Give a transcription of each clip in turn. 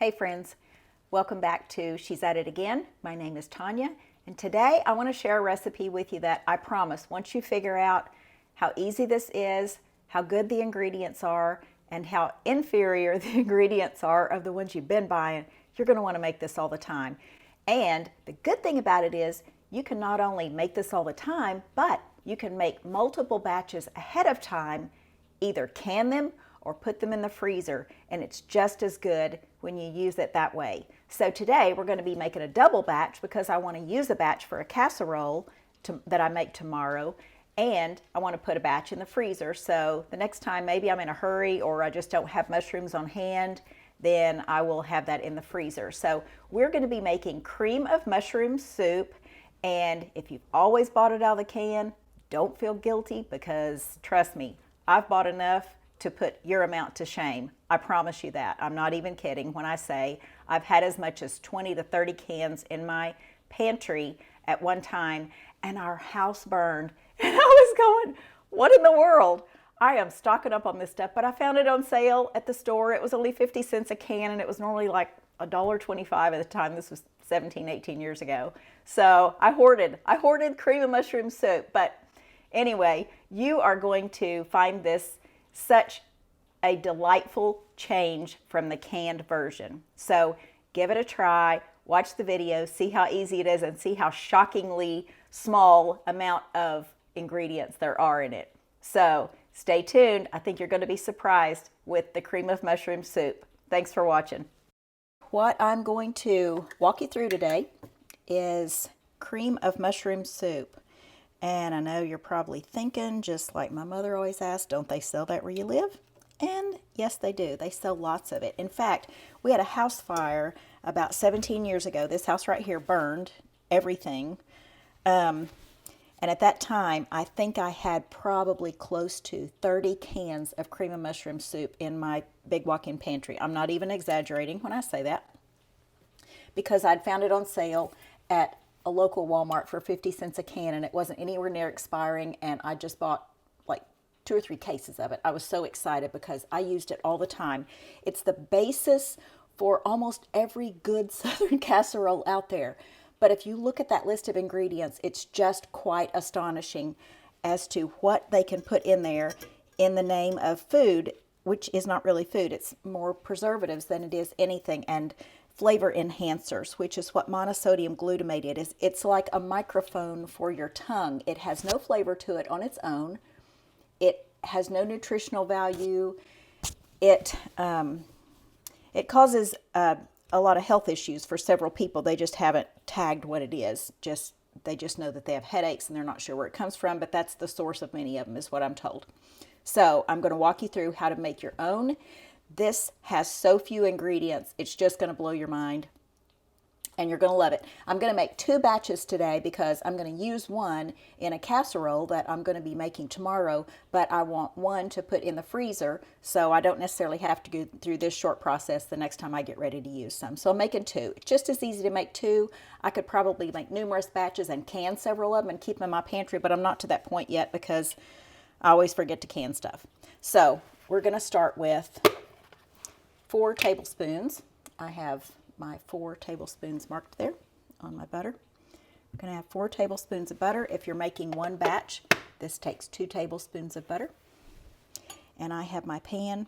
Hey friends, welcome back to She's at It Again. My name is Tanya, and today I want to share a recipe with you that I promise once you figure out how easy this is, how good the ingredients are, and how inferior the ingredients are of the ones you've been buying, you're going to want to make this all the time. And the good thing about it is you can not only make this all the time, but you can make multiple batches ahead of time, either can them or put them in the freezer, and it's just as good when you use it that way. So today we're going to be making a double batch because I want to use a batch for a casserole that I make tomorrow, and I want to put a batch in the freezer. So the next time maybe I'm in a hurry or I just don't have mushrooms on hand, then I will have that in the freezer. So we're going to be making cream of mushroom soup, and if you've always bought it out of the can, don't feel guilty because trust me, I've bought enough to put your amount to shame. I promise you that. I'm not even kidding when I say I've had as much as 20 to 30 cans in my pantry at one time, and our house burned. And I was going, what in the world? I am stocking up on this stuff, but I found it on sale at the store. It was only 50 cents a can, and it was normally like $1.25 at the time. This was 17, 18 years ago. So I hoarded cream of mushroom soup. But anyway, you are going to find this such a delightful change from the canned version. So give it a try, watch the video, see how easy it is, and see how shockingly small amount of ingredients there are in it. So stay tuned. I think you're going to be surprised with the cream of mushroom soup. Thanks for watching. What I'm going to walk you through today is cream of mushroom soup. And I know you're probably thinking, just like my mother always asked, don't they sell that where you live? And yes, they do. They sell lots of it. In fact, we had a house fire about 17 years ago. This house right here burned everything. And at that time, I think I had probably close to 30 cans of cream of mushroom soup in my big walk-in pantry. I'm not even exaggerating when I say that, because I'd found it on sale at a local Walmart for 50 cents a can, and it wasn't anywhere near expiring, and I just bought like 2 or 3 cases of it. I was so excited because I used it all the time. It's the basis for almost every good Southern casserole out there. But if you look at that list of ingredients, it's just quite astonishing as to what they can put in there in the name of food, which is not really food. It's more preservatives than it is anything, and flavor enhancers, which is what monosodium glutamate is. It's like a microphone for your tongue. It has no flavor to it on its own. It has no nutritional value. It causes a lot of health issues for several people. They just haven't tagged what it is. They just know that they have headaches and they're not sure where it comes from, but that's the source of many of them is what I'm told. So I'm going to walk you through how to make your own. This has so few ingredients, it's just going to blow your mind, and you're going to love it. I'm going to make 2 batches today because I'm going to use one in a casserole that I'm going to be making tomorrow, but I want one to put in the freezer so I don't necessarily have to go through this short process the next time I get ready to use some. So I'm making 2. It's just as easy to make 2. I could probably make numerous batches and can several of them and keep them in my pantry, but I'm not to that point yet because I always forget to can stuff. So we're going to start with 4 tablespoons. I have my 4 tablespoons marked there on my butter. I'm going to have 4 tablespoons of butter. If you're making one batch, this takes 2 tablespoons of butter. And I have my pan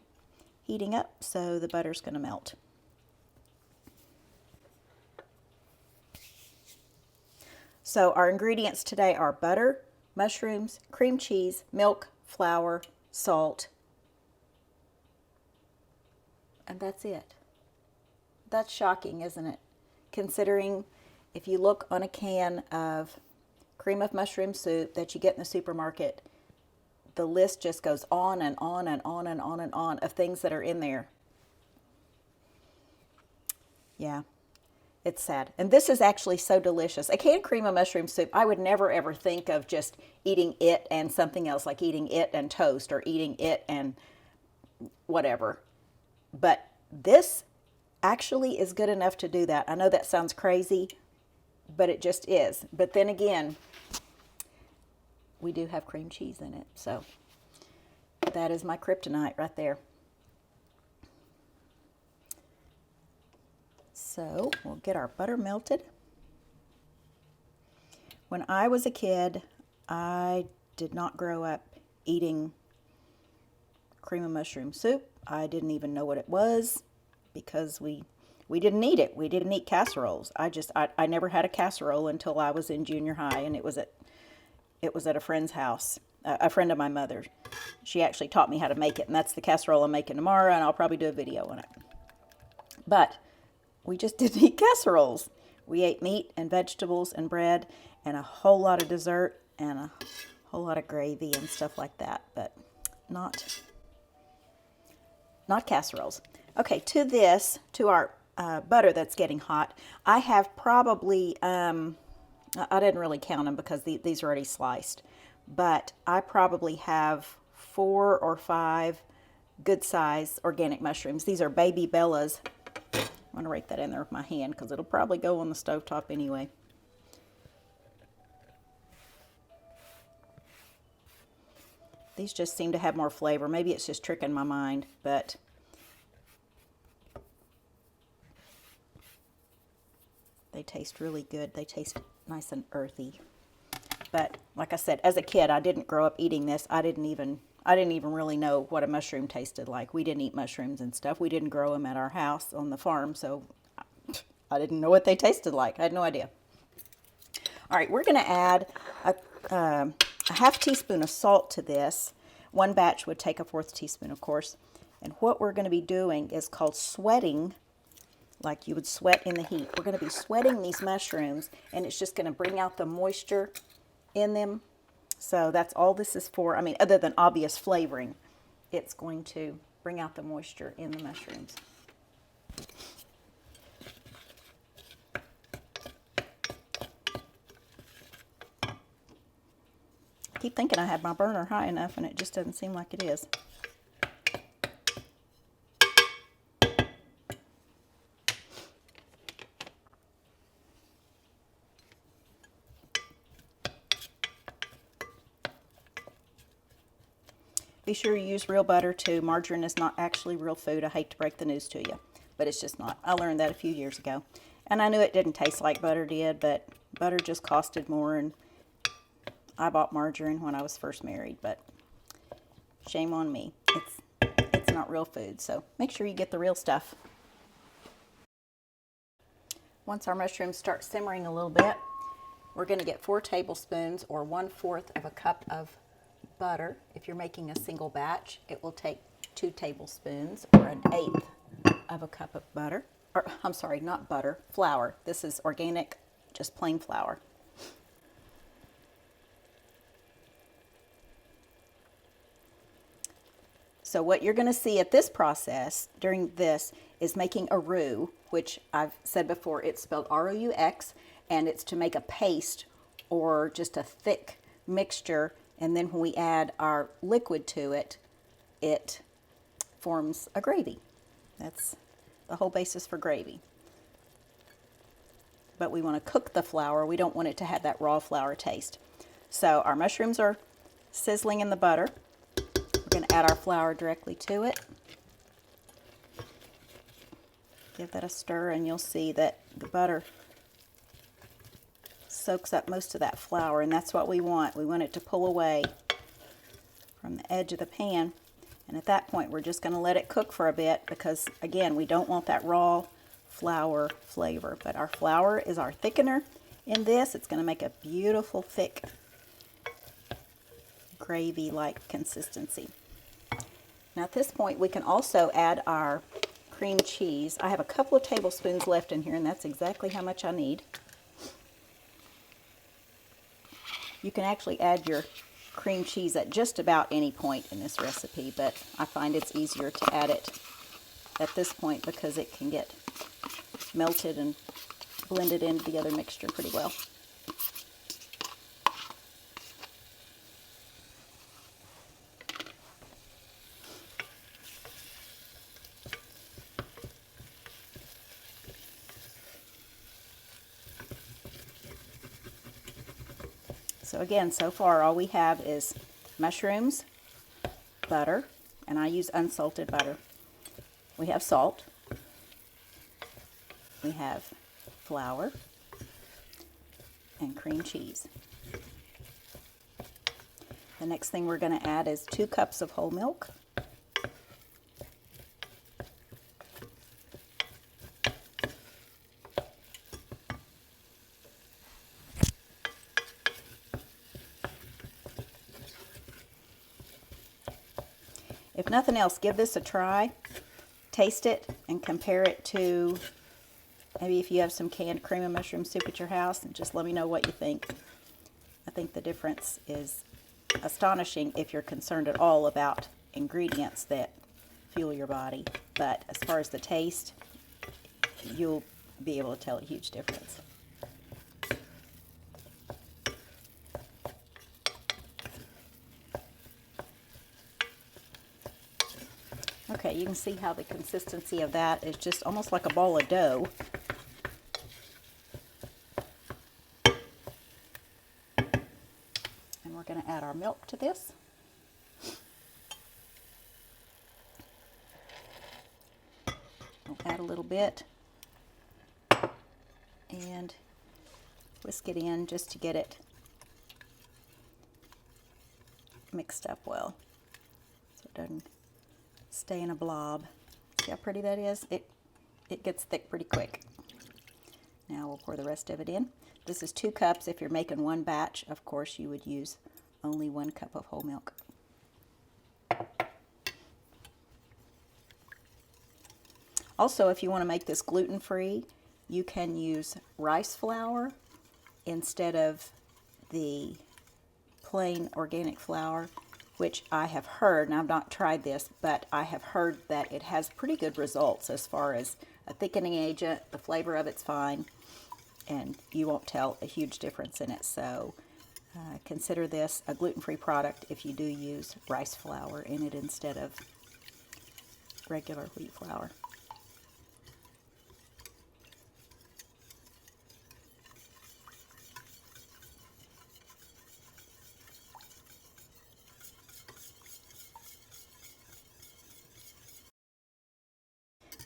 heating up, so the butter's going to melt. So our ingredients today are butter, mushrooms, cream cheese, milk, flour, salt, and that's it. That's shocking, isn't it? Considering if you look on a can of cream of mushroom soup that you get in the supermarket, the list just goes on and on and on and on and on of things that are in there. Yeah, it's sad. And this is actually so delicious. A can of cream of mushroom soup, I would never ever think of just eating it and something else, like eating it and toast or eating it and whatever. But this actually is good enough to do that. I know that sounds crazy, but it just is. But then again, we do have cream cheese in it. So that is my kryptonite right there. So we'll get our butter melted. When I was a kid, I did not grow up eating cream of mushroom soup. I didn't even know what it was because we didn't eat it. We didn't eat casseroles. I never had a casserole until I was in junior high, and it was at a friend's house, a friend of my mother's. She actually taught me how to make it, and that's the casserole I'm making tomorrow, and I'll probably do a video on it. But we just didn't eat casseroles. We ate meat and vegetables and bread and a whole lot of dessert and a whole lot of gravy and stuff like that, but not casseroles. Okay, to our butter that's getting hot, I have probably, I didn't really count them because these are already sliced, but I probably have 4 or 5 good size organic mushrooms. These are baby Bellas. I'm going to rake that in there with my hand because it'll probably go on the stovetop anyway. These just seem to have more flavor. Maybe it's just tricking my mind, but they taste really good. They taste nice and earthy. But like I said, as a kid, I didn't grow up eating this. I didn't even really know what a mushroom tasted like. We didn't eat mushrooms and stuff. We didn't grow them at our house on the farm, so I didn't know what they tasted like. I had no idea. All right, we're going to add a half teaspoon of salt to this. One batch would take a 1/4 teaspoon, of course. And what we're going to be doing is called sweating, like you would sweat in the heat. We're going to be sweating these mushrooms, and it's just going to bring out the moisture in them. So that's all this is for. I mean, other than obvious flavoring, it's going to bring out the moisture in the mushrooms. I keep thinking I had my burner high enough, and it just doesn't seem like it is. Be sure you use real butter too. Margarine is not actually real food. I hate to break the news to you, but it's just not. I learned that a few years ago. And I knew it didn't taste like butter did, but butter just costed more, and I bought margarine when I was first married, but shame on me. It's not real food, so make sure you get the real stuff. Once our mushrooms start simmering a little bit, we're going to get 4 tablespoons or 1/4 of a cup of butter. If you're making a single batch, it will take 2 tablespoons or 1/8 of a cup of butter. Or, I'm sorry, not butter, flour. This is organic, just plain flour. So what you're going to see at this process during this is making a roux, which I've said before, it's spelled R-O-U-X, and it's to make a paste or just a thick mixture. And then when we add our liquid to it, it forms a gravy. That's the whole basis for gravy. But we want to cook the flour. We don't want it to have that raw flour taste. So our mushrooms are sizzling in the butter. We're going to add our flour directly to it. Give that a stir, and you'll see that the butter soaks up most of that flour, and that's what we want. We want it to pull away from the edge of the pan, and at that point we're just going to let it cook for a bit because, again, we don't want that raw flour flavor. But our flour is our thickener in this. It's going to make a beautiful thick gravy-like consistency. Now at this point we can also add our cream cheese. I have a couple of tablespoons left in here, and that's exactly how much I need. You can actually add your cream cheese at just about any point in this recipe, but I find it's easier to add it at this point because it can get melted and blended into the other mixture pretty well. So again, so far all we have is mushrooms, butter, and I use unsalted butter. We have salt. we have flour and cream cheese. The next thing we're going to add is 2 cups of whole milk. If nothing else, give this a try. Taste it and compare it to maybe if you have some canned cream of mushroom soup at your house, and just let me know what you think. I think the difference is astonishing if you're concerned at all about ingredients that fuel your body. But as far as the taste, you'll be able to tell a huge difference. Okay, you can see how the consistency of that is just almost like a ball of dough. And we're going to add our milk to this. We'll add a little bit and whisk it in just to get it mixed up well, so it doesn't stay in a blob. See how pretty that is? It gets thick pretty quick. Now we'll pour the rest of it in. This is 2 cups. If you're making one batch, of course, you would use only 1 cup of whole milk. Also, if you want to make this gluten-free, you can use rice flour instead of the plain organic flour, which I have heard, and I've not tried this, but I have heard that it has pretty good results as far as a thickening agent. The flavor of it's fine, and you won't tell a huge difference in it. So consider this a gluten-free product if you do use rice flour in it instead of regular wheat flour.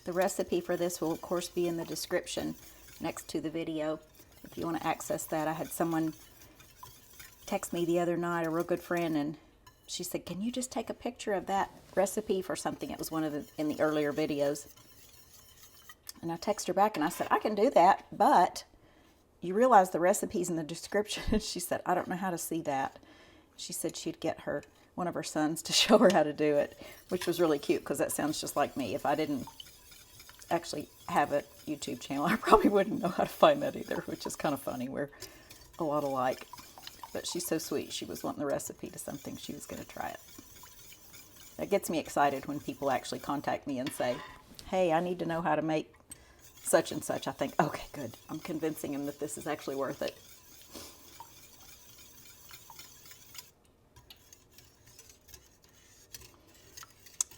The recipe for this will, of course, be in the description next to the video if you want to access that. I had someone text me the other night, a real good friend, and she said, "Can you just take a picture of that recipe for something?" It was one of the in the earlier videos. And I texted her back and I said, "I can do that, but you realize the recipe's in the description." And she said, "I don't know how to see that." She said she'd get one of her sons to show her how to do it, which was really cute because that sounds just like me. If I didn't actually have a YouTube channel, I probably wouldn't know how to find that either, which is kind of funny. We're a lot alike. But she's so sweet. She was wanting the recipe to something. She was going to try it. That gets me excited when people actually contact me and say, "Hey, I need to know how to make such and such." I think, okay, good. I'm convincing them that this is actually worth it.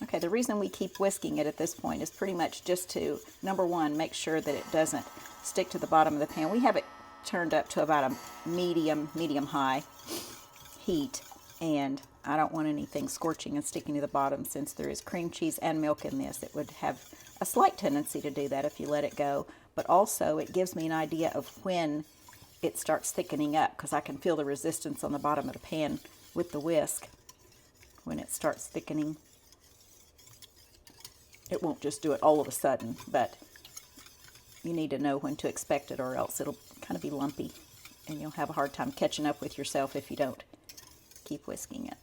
Okay, the reason we keep whisking it at this point is pretty much just to, number one, make sure that it doesn't stick to the bottom of the pan. We have it turned up to about a medium-high heat, and I don't want anything scorching and sticking to the bottom. Since there is cream cheese and milk in this, it would have a slight tendency to do that if you let it go. But also, it gives me an idea of when it starts thickening up, because I can feel the resistance on the bottom of the pan with the whisk when it starts thickening. It won't just do it all of a sudden, but you need to know when to expect it, or else it'll kind of be lumpy and you'll have a hard time catching up with yourself if you don't keep whisking it.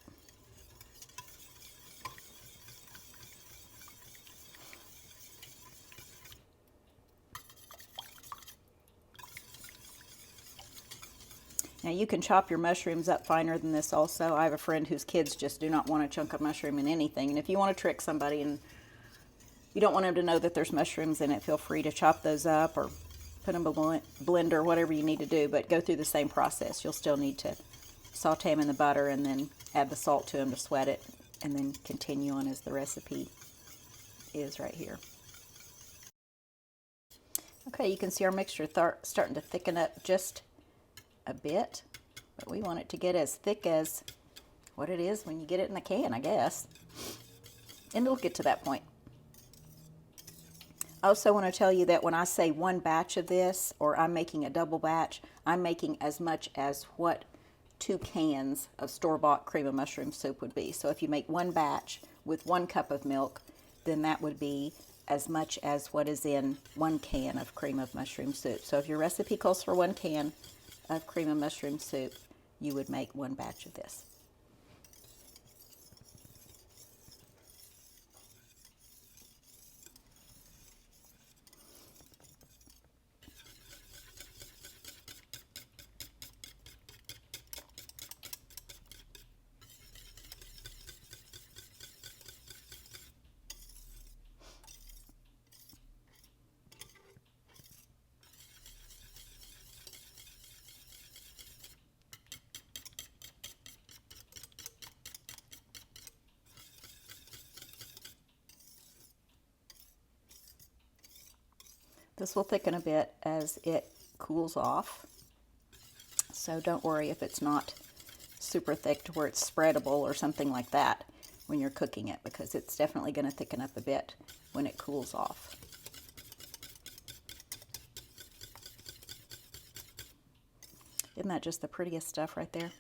Now you can chop your mushrooms up finer than this also. I have a friend whose kids just do not want a chunk of mushroom in anything, and if you want to trick somebody and you don't want them to know that there's mushrooms in it, feel free to chop those up or put them in a blender, whatever you need to do, but go through the same process. You'll still need to saute them in the butter and then add the salt to them to sweat it, and then continue on as the recipe is right here. Okay, you can see our mixture starting to thicken up just a bit, but we want it to get as thick as what it is when you get it in the can, I guess. And it'll get to that point. I also want to tell you that when I say one batch of this, or I'm making a double batch, I'm making as much as what 2 cans of store-bought cream of mushroom soup would be. So if you make one batch with 1 cup of milk, then that would be as much as what is in 1 can of cream of mushroom soup. So if your recipe calls for 1 can of cream of mushroom soup, you would make 1 batch of this. This will thicken a bit as it cools off, so don't worry if it's not super thick to where it's spreadable or something like that when you're cooking it, because it's definitely going to thicken up a bit when it cools off. Isn't that just the prettiest stuff right there?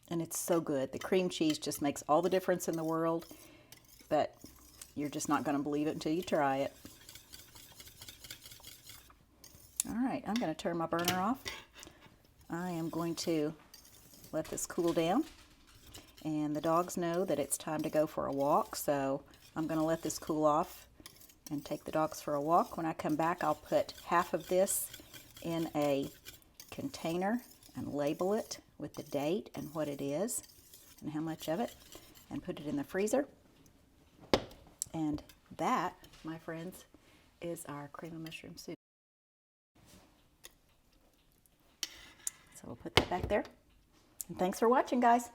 And it's so good. The cream cheese just makes all the difference in the world, but you're just not going to believe it until you try it. All right, I'm going to turn my burner off. I am going to let this cool down, and the dogs know that it's time to go for a walk, so I'm going to let this cool off and take the dogs for a walk. When I come back, I'll put half of this in a container and label it with the date and what it is and how much of it, and put it in the freezer. And that, my friends, is our cream of mushroom soup. So we'll put that back there. And thanks for watching, guys.